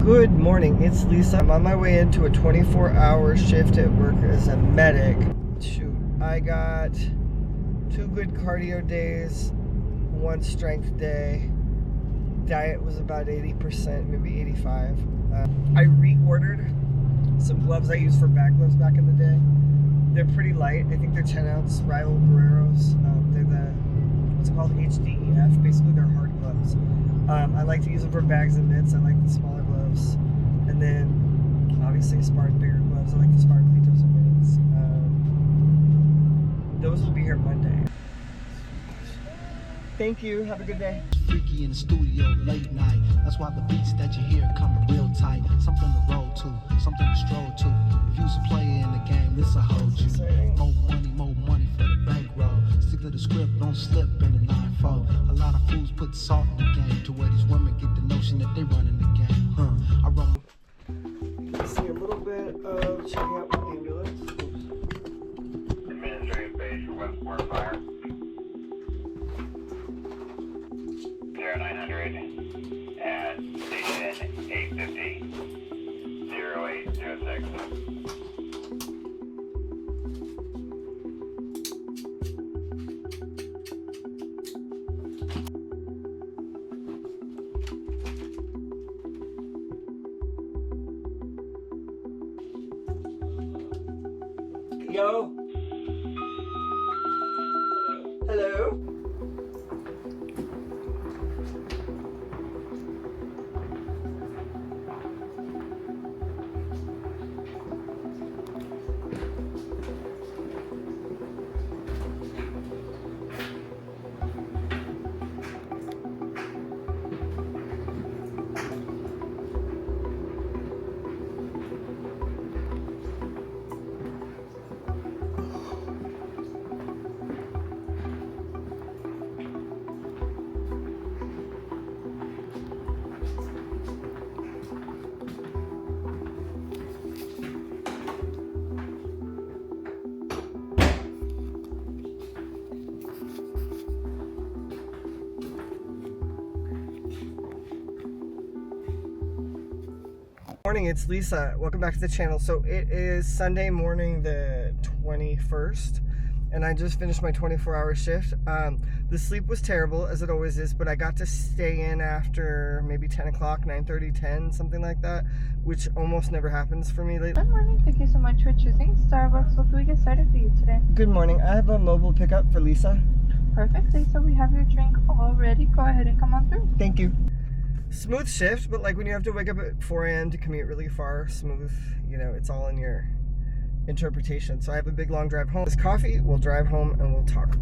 Good morning, it's Lisa. I'm on my way into a 24-hour shift at work as a medic. Shoot, I got 2 good cardio days, 1 strength day. Diet was about 80%, maybe 85. I reordered some gloves I used for back gloves back in the day. They're pretty light. I think they're 10 ounce Rival Guerreros. They're the, what's it called, HDEF. Basically, they're hard gloves. I like to use them for bags and mitts. I like the smaller gloves. And then, obviously, bigger gloves. I like the Sparklitos and mittens. Those will be here Monday. Thank you. Have a good day. Freaky in the studio late night. That's why the beats that you hear coming real tight. Something to roll to, something to stroll to. If you's a player in the game, this'll hold you. More money for the bankroll. Stick to the script, don't slip in the 9-4. A lot of fools put salt in the game to where these women get the notion that they running the game. I run. You see a little bit of checking out the ambulance. Administrative base for Westport Fire. 0900 at station 850 0806. Yo. Hello. Morning, it's Lisa. Welcome back to the channel. So it is Sunday morning the 21st and I just finished my 24-hour shift. The sleep was terrible, as it always is, but I got to stay in after maybe 10 o'clock, 9:30, 10, something like that, which almost never happens for me lately. Good morning. Thank you so much for choosing Starbucks. What can we get started for you today? Good morning. I have a mobile pickup for Lisa. Perfect. Lisa, we have your drink all ready. Go ahead and come on through. Thank you. Smooth shift, but like when you have to wake up at 4 a.m. to commute really far, smooth, you know, it's all in your interpretation. So I have a big long drive home. This coffee, we'll drive home and we'll talk.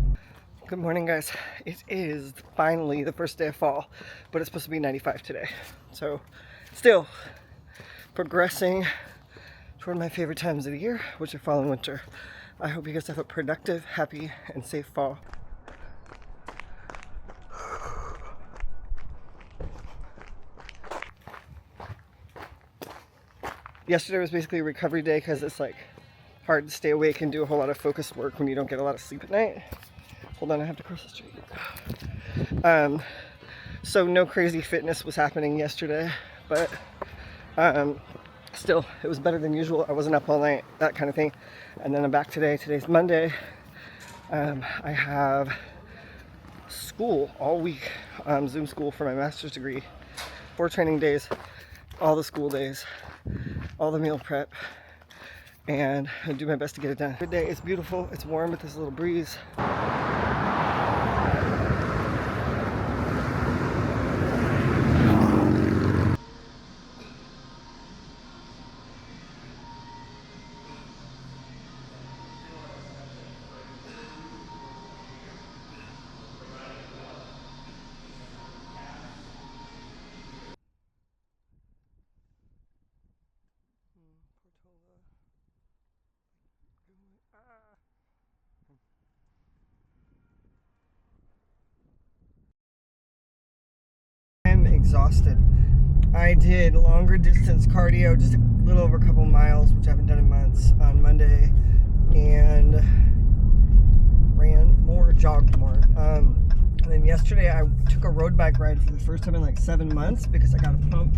Good morning, guys. It is finally the first day of fall, but it's supposed to be 95 today. So still progressing toward my favorite times of the year, which are fall and winter. I hope you guys have a productive, happy, and safe fall. Yesterday was basically a recovery day because it's like hard to stay awake and do a whole lot of focused work when you don't get a lot of sleep at night. Hold on, I have to cross the street. So no crazy fitness was happening yesterday, but still, it was better than usual. I wasn't up all night, that kind of thing. And then I'm back today. Today's Monday. I have school all week, Zoom school for my master's degree. 4 training days, all the school days, all the meal prep, and I do my best to get it done. Good day. It's beautiful. It's warm with this little breeze. I'm exhausted. I did longer distance cardio, just a little over a couple miles, which I haven't done in months, on Monday, and ran more, jogged more. And then yesterday I took a road bike ride for the first time in like 7 months because I got a pump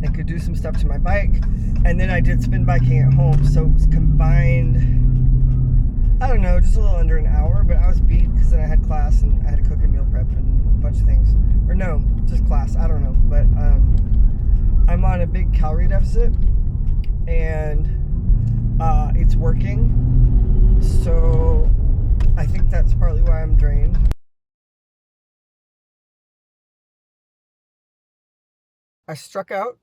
and could do some stuff to my bike. And then I did spin biking at home, so it was combined, I don't know, just a little under an hour, but I was beat because then I had class and I had to cook and meal prep and a bunch of things. Or no, just class, I don't know. But I'm on a big calorie deficit and it's working. So I think that's partly why I'm drained. I struck out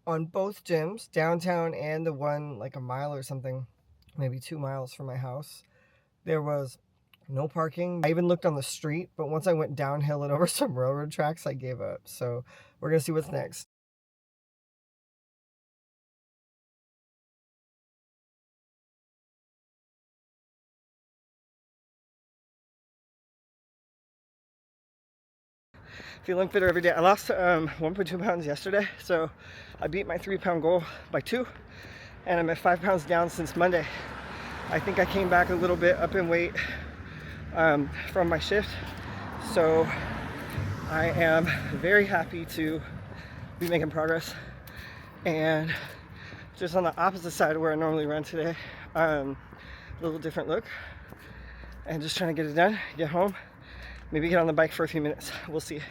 on both gyms, downtown and the one like a mile or something, maybe 2 miles from my house. There was no parking. I even looked on the street, but once I went downhill and over some railroad tracks, I gave up. So we're gonna see what's next. Feeling fitter every day. I lost 1.2 pounds yesterday, so I beat my 3-pound goal by 2, and I'm at 5 pounds down since Monday. I think I came back a little bit up in weight from my shift, so I am very happy to be making progress. And just on the opposite side of where I normally run today, a little different look, and just trying to get it done, get home, maybe get on the bike for a few minutes. We'll see.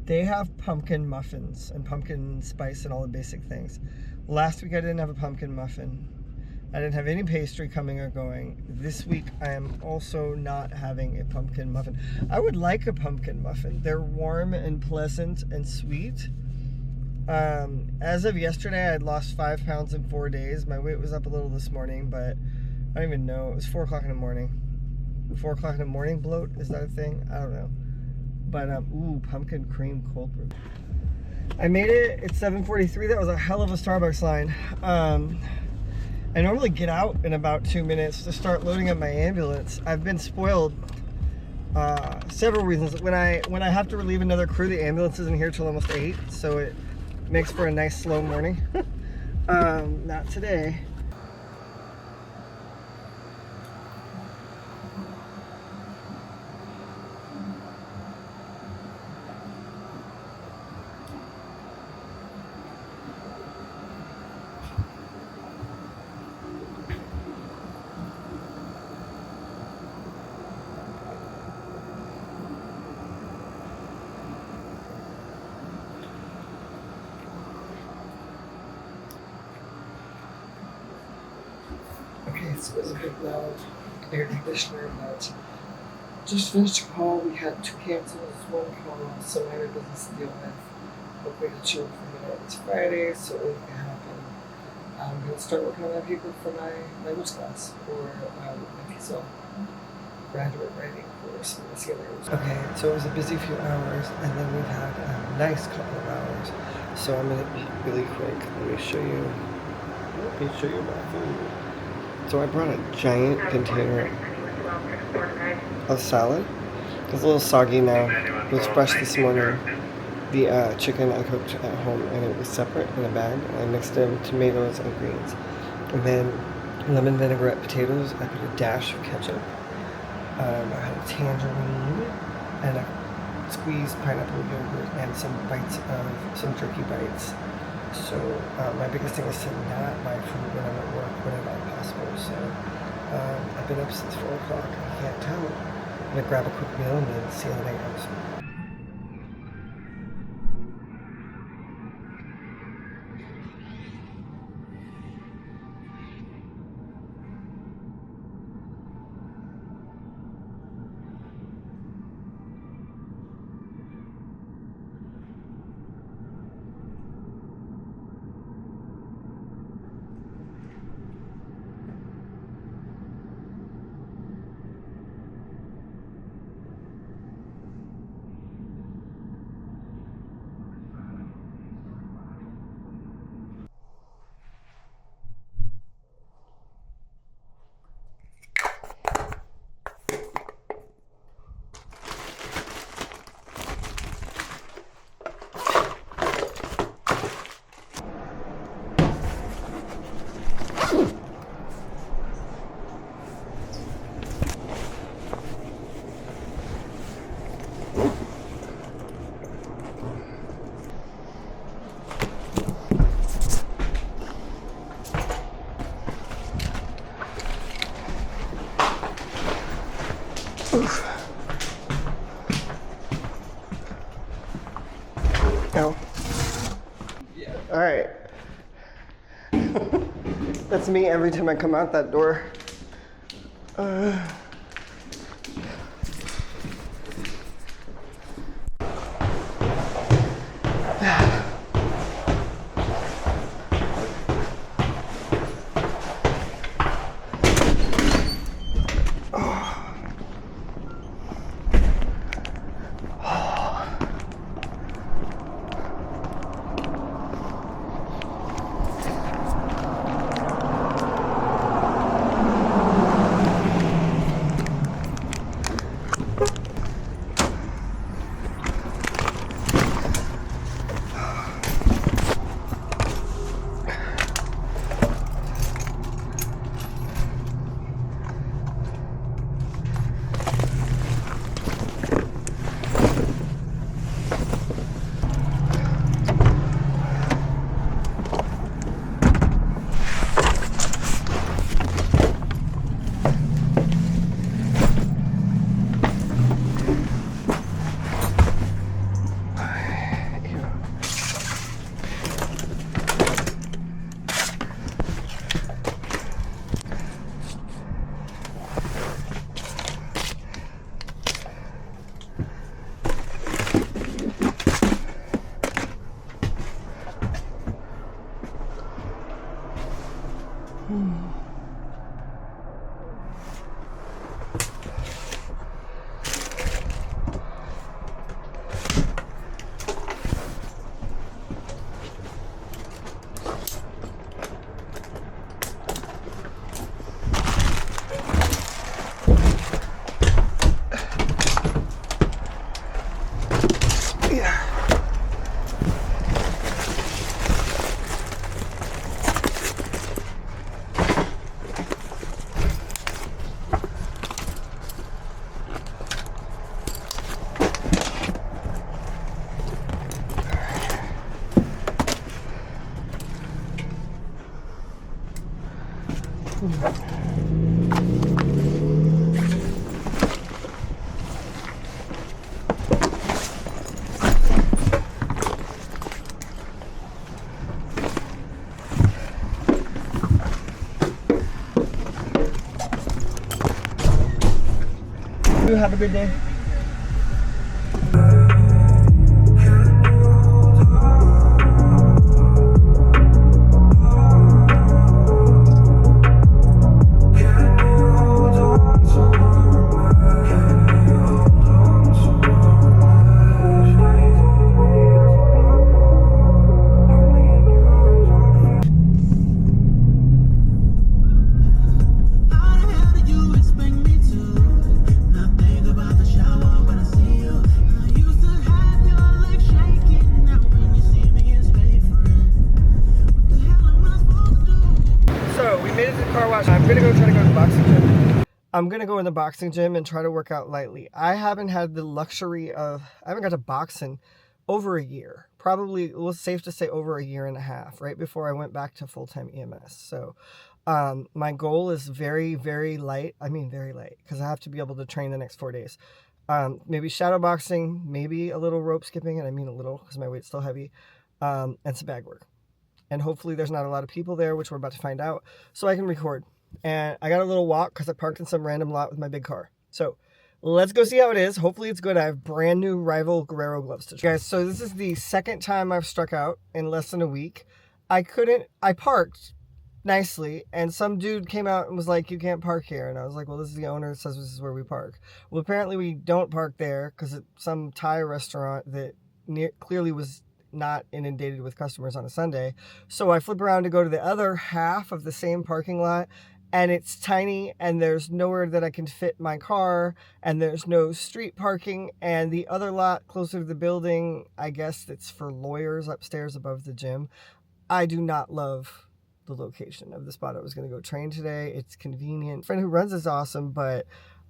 They have pumpkin muffins and pumpkin spice and all the basic things. Last week I didn't have a pumpkin muffin. I didn't have any pastry coming or going. This week I am also not having a pumpkin muffin. I would like a pumpkin muffin. They're warm and pleasant and sweet. As of yesterday, I had lost 5 pounds in 4 days. My weight was up a little this morning, but I don't even know. It was 4 o'clock in the morning. 4 o'clock in the morning bloat? Is that a thing? I don't know. But, ooh, pumpkin cream cold brew. I made it. It's 7:43. That was a hell of a Starbucks line. I normally get out in about 2 minutes to start loading up my ambulance. I've been spoiled. Several reasons. When I have to relieve another crew, the ambulance isn't here till almost 8, so it makes for a nice slow morning. Not today. Okay, so it was a big loud air conditioner, but just finished a call. We had 2 cancels, 1 call, so minor business to deal with. Hopefully to chill for a minute. It's Friday, so anything can happen. I'm going to start working on that paper for my language class for my TESOL graduate writing for some of the CLAs. Okay, so it was a busy few hours, and then we've had a nice couple of hours. So I'm going to eat really quick. Let me show you my food. So I brought a giant container of salad. It's a little soggy now. It was fresh this morning. The chicken I cooked at home, and it was separate in a bag. I mixed in tomatoes and greens. And then lemon vinaigrette potatoes. I put a dash of ketchup. I had a tangerine and a squeezed pineapple yogurt and some bites of some turkey bites. So my biggest thing is to not buy food when I'm at work when at all possible. So I've been up since 4 o'clock. I can't tell. I'm gonna grab a quick meal and then see how the night goes. Oh. All right. That's me every time I come out that door. You have a good day. I'm gonna go in the boxing gym and try to work out lightly. I haven't had the luxury of, I haven't got to box in over a year. Probably, it was safe to say over a year and a half, right before I went back to full-time EMS. So my goal is very, very light. I mean, very light, because I have to be able to train the next 4 days. Maybe shadow boxing, maybe a little rope skipping, and I mean a little because my weight's still heavy, and some bag work. And hopefully there's not a lot of people there, which we're about to find out, so I can record. And I got a little walk because I parked in some random lot with my big car. So let's go see how it is. Hopefully it's good. I have brand new Rival Guerrero gloves to try. Guys, so this is the second time I've struck out in less than a week. I parked nicely, and some dude came out and was like, you can't park here. And I was like, well, this is the owner that says this is where we park. Well, apparently we don't park there because it's some Thai restaurant that clearly was not inundated with customers on a Sunday. So I flip around to go to the other half of the same parking lot, and it's tiny, and there's nowhere that I can fit my car, and there's no street parking, and the other lot closer to the building, I guess it's for lawyers upstairs above the gym. I do not love the location of the spot I was going to go train today. It's convenient. The friend who runs is awesome, but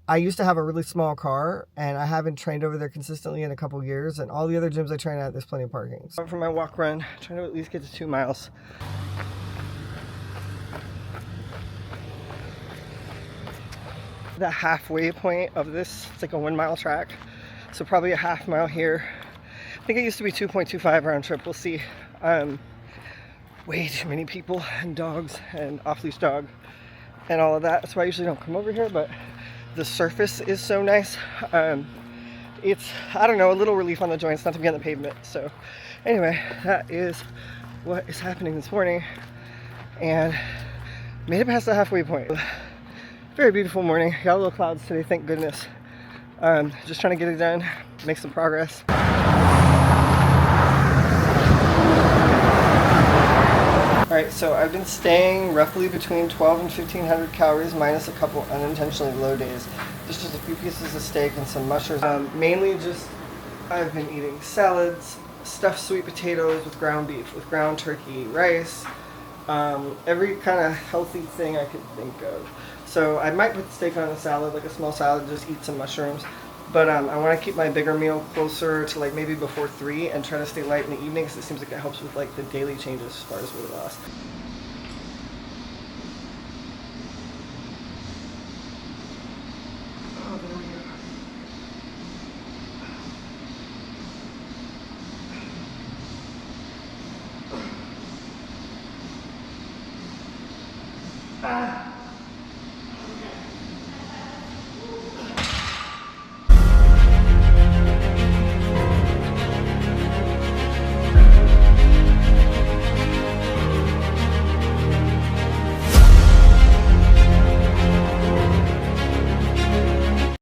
I used to have a really small car, and I haven't trained over there consistently in a couple years, and all the other gyms I train at, there's plenty of parking. So for my walk run, trying to at least get to 2 miles. The halfway point of this, it's like a 1 mile track, so probably a half mile here. I think it used to be 2.25 round trip. We'll see. Way too many people and dogs and off-leash dog and all of that. That's why I usually don't come over here, but the surface is so nice. It's, I don't know, a little relief on the joints not to be on the pavement. So anyway, that is what is happening this morning, and made it past the halfway point. Very beautiful morning. Got a little clouds today, thank goodness. Just trying to get it done, make some progress. Alright, so I've been staying roughly between 12 and 1500 calories minus a couple unintentionally low days. Just a few pieces of steak and some mushrooms. Mainly just, I've been eating salads, stuffed sweet potatoes with ground beef, with ground turkey, rice, every kind of healthy thing I could think of. So I might put the steak on a salad, like a small salad, just eat some mushrooms. But I want to keep my bigger meal closer to like maybe before 3 and try to stay light in the evening because it seems like it helps with like the daily changes as far as weight loss. Oh, there we go. Ah.